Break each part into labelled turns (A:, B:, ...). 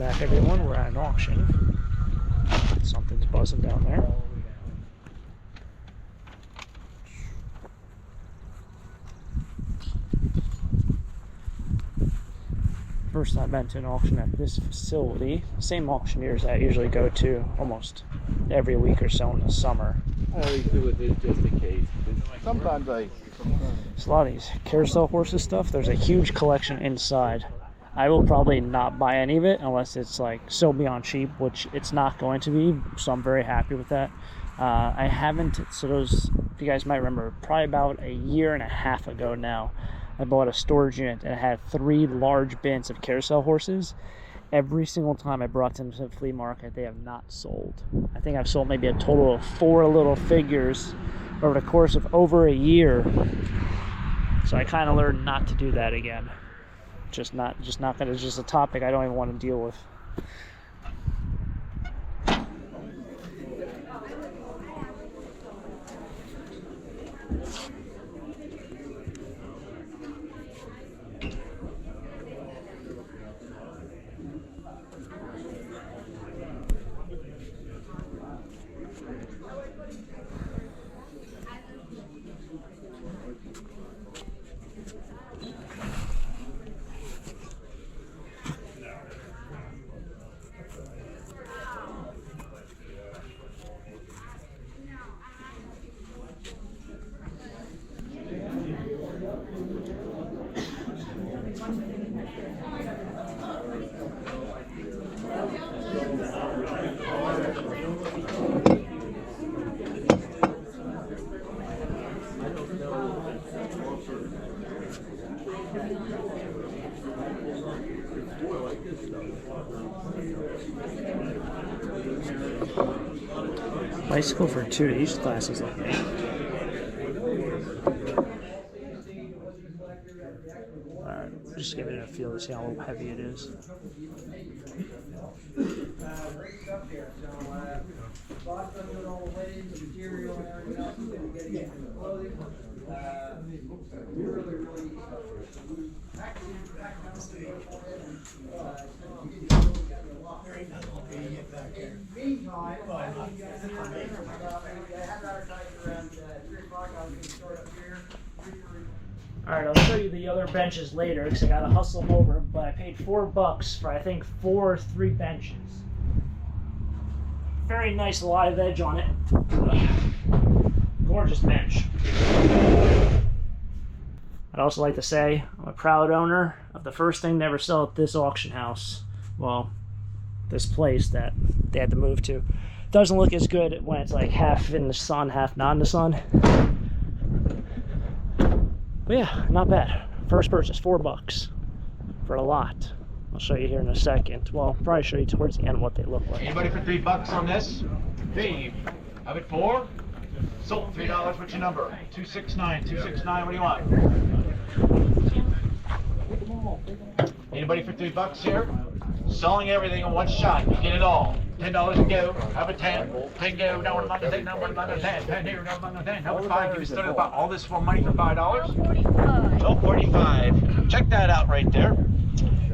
A: back, everyone. We're at an auction. Something's buzzing down there. First I've been to an auction at this facility. Same auctioneers that I usually go to almost every week or so in the summer.
B: I always do it just in case. Sometimes
A: There's a lot of these carousel horses stuff. There's a huge collection inside. I will probably not buy any of it unless it's like so beyond cheap, which it's not going to be, so I'm very happy with that. I haven't, so those, if you guys might remember, probably about a year and a half ago now, I bought a storage unit and it had 3 large bins of carousel horses. Every single time I brought them to the flea market, they have not sold. I think I've sold maybe a total of 4 little figures over the course of over a year. So I kind of learned not to do that again. Just not gonna, it's just a topic I don't even want to deal with. Bicycle for 2 each class is like 8. Just give it a feel to see how heavy it is. Alright, I'll show you the other benches later because I gotta hustle them over, but I paid $4 for I think 4 or 3 benches. Very nice live edge on it. Gorgeous bench. I'd also like to say I'm a proud owner of the first thing to ever sell at this auction house. Well, this place that they had to move to. Doesn't look as good when it's like half in the sun, half not in the sun. But yeah, not bad. First purchase, $4 for a lot. I'll show you here in a second. Well, I'll probably show you towards the end what they look like.
C: Anybody for $3 on this? Dave, have it 4? Sold $3. What's your number? 269. 269. What do you want? Anybody for $3 here? Selling everything in one shot. You get it all. $10 to go. Have a 10. 10 go. No one under 10. No one under 10. 10 here. No one under 10. How much 5? Give me started about all this for money for $5. $12.45. Check that out right there.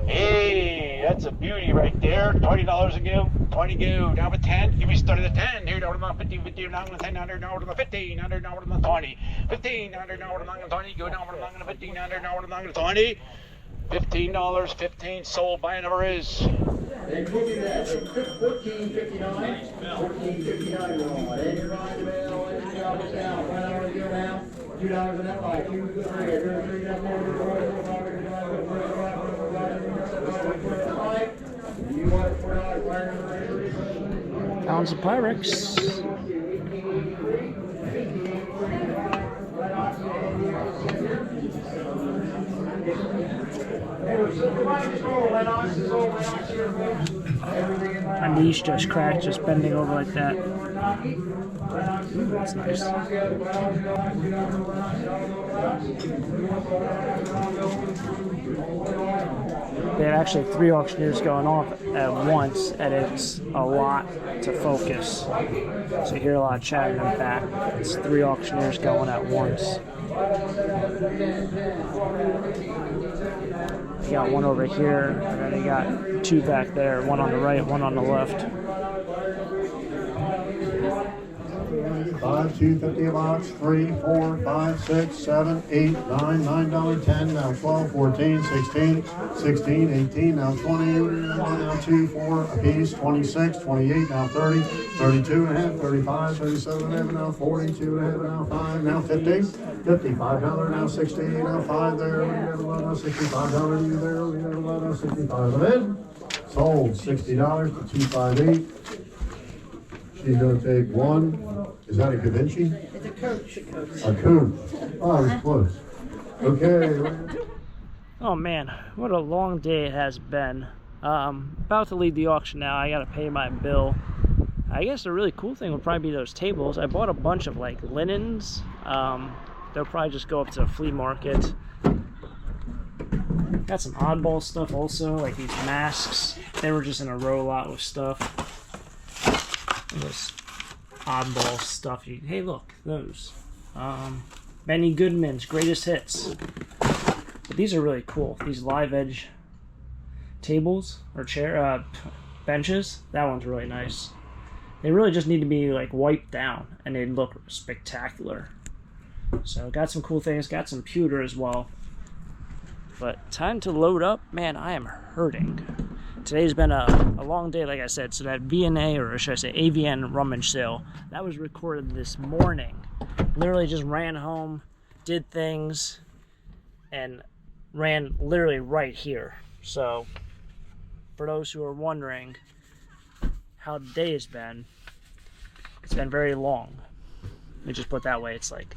C: Hey, that's a beauty right there. $20 a go. 20 go. Down with 10. Give me started at 10. Here, down with 50, 50, down with 10, 100, down with 15, 100, down with 20. 15, 100, down with 20. Go down with 15, 100, down with 20. $15, 15 sold. Buy number is.
D: And look at that, 14.59, 14.59 wrong. And you're on the rail, and $2 down, $1 to go down, $2 an hour, 2, 3,
A: Pounds of Pyrex. My knees just cracked, just bending over like that. Ooh, that's nice. They had actually 3 auctioneers going off at once, and it's a lot to focus. So you hear a lot of chatter in the back. It's 3 auctioneers going at once. You got one over here, and then you got two back there, one on the right, one on the left.
E: 5, 2, 50 a box, 3, 4, 5, 6, 7, 8, 9, $9, 10, now 12, 14, 16, 16, 18, now 20, now 2, 4 a piece, 26, 28, now 30, 32 and a half, 35, 37 and a half, now 42 and a half, now 5, now 50, $55, now 60, now 5 there, we got a lot of $65 there, we got a lot of 65 of it. Sold $60 to 258. She's going to take one. Is that a Da Vinci?
F: It's a coach.
E: A coupe. Oh, I was close. Okay.
A: Oh man, what a long day it has been. About to leave the auction now. I gotta pay my bill. I guess the really cool thing would probably be those tables. I bought a bunch of like linens. They'll probably just go up to the flea market. Got some oddball stuff also, like these masks. They were just in a row lot with stuff. This oddball stuff. Hey, look, those. Benny Goodman's greatest hits. But these are really cool. These live edge tables or benches. That one's really nice. They really just need to be like wiped down, and they look spectacular. So got some cool things. Got some pewter as well. But time to load up. Man, I am hurting. Today's been a long day, like I said. So that V&A, or should I say AVN rummage sale, that was recorded this morning. Literally just ran home, did things, and ran literally right here. So for those who are wondering how the day has been, it's been very long. Let me just put it that way. It's like,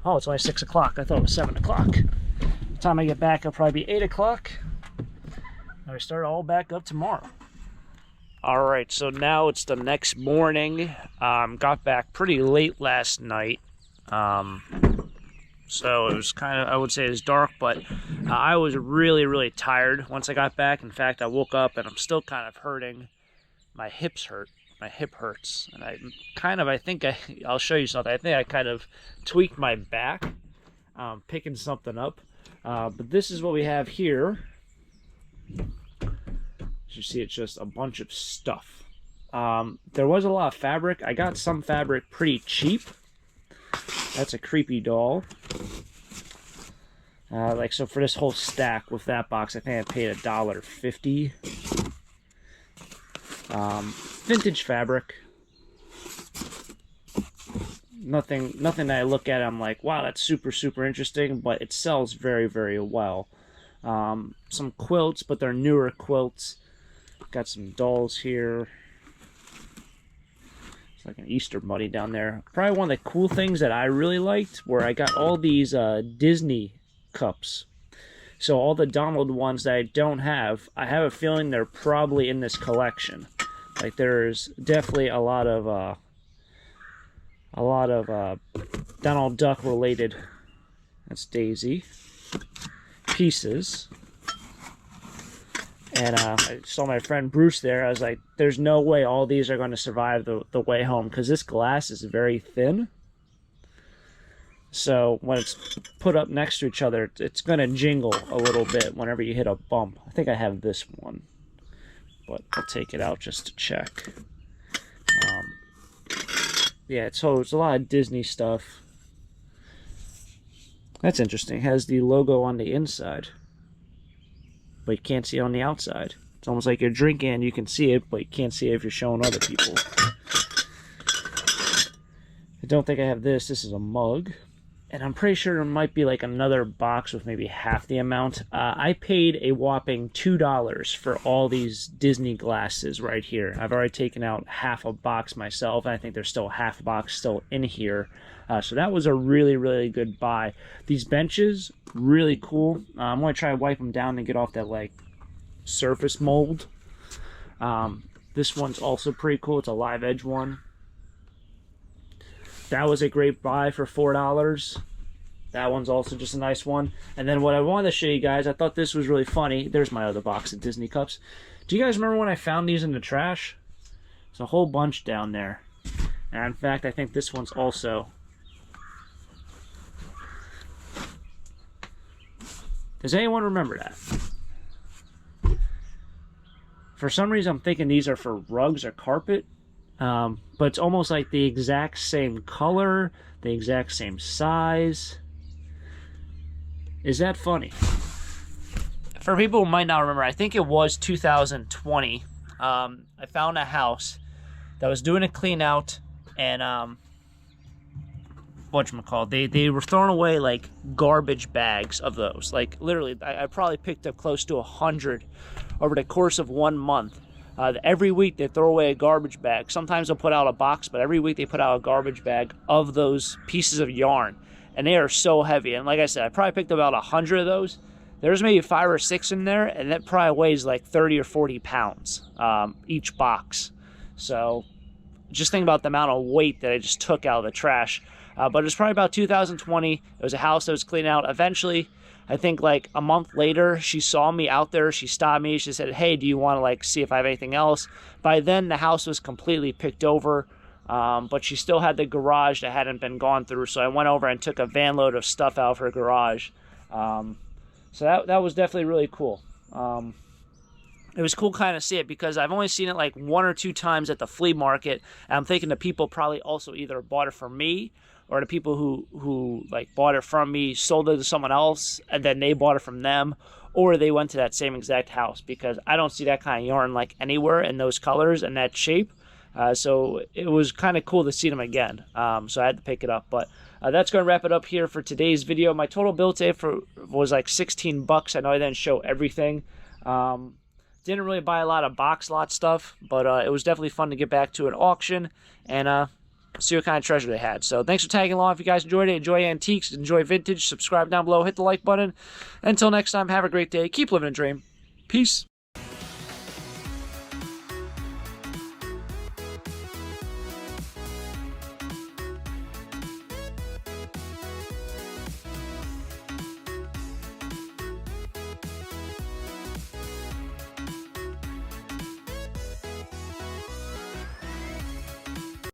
A: oh, it's only 6 o'clock. I thought it was 7 o'clock. By the time I get back, it'll probably be 8 o'clock. I start all back up tomorrow. Alright, so now it's the next morning. Got back pretty late last night. So it was kind of, I would say it's dark, but I was really, really tired once I got back. In fact, I woke up and I'm still kind of hurting. My hips hurt. My hip hurts. And I'll show you something. I think I kind of tweaked my back, picking something up. But this is what we have here. As you see, it's just a bunch of stuff. There was a lot of fabric. I got some fabric pretty cheap. That's a creepy doll. So for this whole stack with that box, I think I paid $1.50. Vintage fabric. Nothing that I look at, I'm like, wow, that's super, super interesting, but it sells very, very well. Some quilts, but they're newer quilts. Got some dolls here. It's like an Easter bunny down there. Probably one of the cool things that I really liked, where I got all these Disney cups. So all the Donald ones that I don't have, I have a feeling they're probably in this collection. Like there's definitely a lot of Donald Duck related. That's Daisy. Pieces. And I saw my friend Bruce there. I was like, there's no way all these are going to survive the way home, because this glass is very thin. So when it's put up next to each other, it's going to jingle a little bit whenever you hit a bump. I think I have this one, but I'll take it out just to check. Yeah, so it's a lot of Disney stuff. That's interesting. It has the logo on the inside, but you can't see it on the outside. It's almost like you're drinking and you can see it, but you can't see it if you're showing other people. I don't think I have this. This is a mug. And I'm pretty sure there might be like another box with maybe half the amount. I paid a whopping $2 for all these Disney glasses right here. I've already taken out half a box myself, and I think there's still half a box still in here. So that was a really, really good buy. These benches, really cool. I'm going to try to wipe them down and get off that like surface mold. This one's also pretty cool. It's a live edge one. That was a great buy for $4. That one's also just a nice one. And then what I wanted to show you guys, I thought this was really funny. There's my other box of Disney cups. Do you guys remember when I found these in the trash? There's a whole bunch down there. And in fact, I think this one's also Does anyone remember that? For some reason, I'm thinking these are for rugs or carpet, but it's almost like the exact same color, the exact same size. Is that funny? For people who might not remember, I think it was 2020. I found a house that was doing a clean out, and whatchamacallit, they were throwing away like garbage bags of those. Like literally, I probably picked up close to 100 over the course of 1 month. Every week they throw away a garbage bag. Sometimes they'll put out a box, but every week they put out a garbage bag of those pieces of yarn. And they are so heavy. And like I said, I probably picked up about 100 of those. There's maybe 5 or 6 in there, and that probably weighs like 30 or 40 pounds each box. So just think about the amount of weight that I just took out of the trash. But it was probably about 2020. It was a house that was cleaned out. Eventually, I think like a month later, she saw me out there. She stopped me. She said, hey, do you want to like see if I have anything else? By then, the house was completely picked over. But she still had the garage that hadn't been gone through. So I went over and took a van load of stuff out of her garage. So that was definitely really cool. It was cool kind of see it because I've only seen it like 1 or 2 times at the flea market. And I'm thinking the people probably also either bought it from me, or the people who like bought it from me sold it to someone else and then they bought it from them, or they went to that same exact house, because I don't see that kind of yarn like anywhere in those colors and that shape. So it was kind of cool to see them again. So I had to pick it up. But that's going to wrap it up here for today's video. My total bill today was like 16 bucks. I know I didn't show everything. Didn't really buy a lot of box lot stuff, but it was definitely fun to get back to an auction and see what kind of treasure they had. So thanks for tagging along. If you guys enjoyed it, enjoy antiques, enjoy vintage, subscribe down below, hit the like button. Until next time, have a great day. Keep living a dream. Peace.